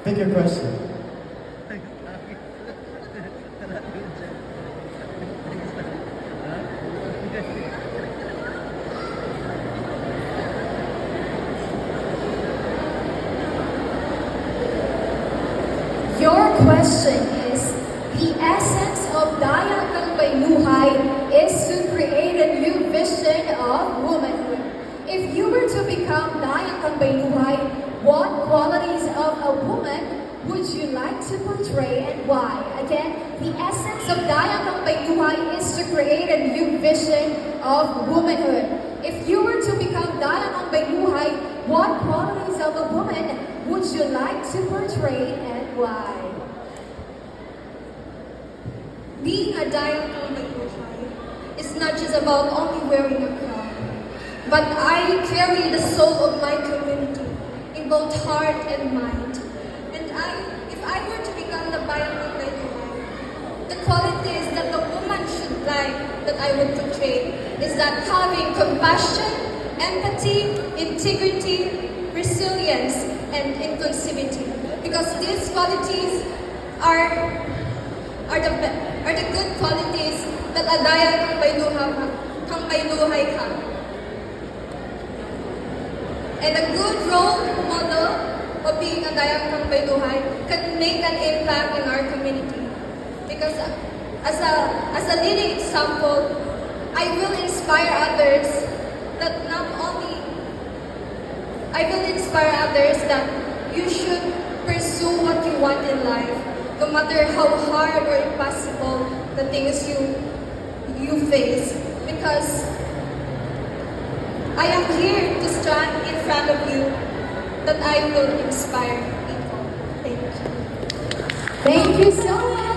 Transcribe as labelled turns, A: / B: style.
A: Pick your question.
B: Your question is, the essence of Dayang Kagbaynuhay is to create a new vision of womanhood. If you were to become Dayang Kagbaynuhay, what qualities of a woman would you like to portray and why? Again, the essence of Dayang Kagbaynuhay is to create a new vision of womanhood. If you were to become Dayang Kagbaynuhay, what qualities of a woman would you like to portray and why?
C: Being a Dayang Kagbaynuhay is not just about only wearing a crown, but I carry the soul of my community in both heart and mind. And if I were to become the Dayang Kagbaynuhay, the qualities that the woman should like that I would portray is that having compassion, empathy, integrity, resilience, and inclusivity. Because these qualities are the good qualities that a Dayang Kagbaynuhay have. And a good role model of being a Dayang Kagbaynuhay can make an impact in our community. Because as a leading example, I will inspire others that not only I will inspire others that you should pursue what you want in life, no matter how hard or impossible the things you face. Because I am here to stand in front of you that I will inspire people. Thank you.
B: Thank you so much.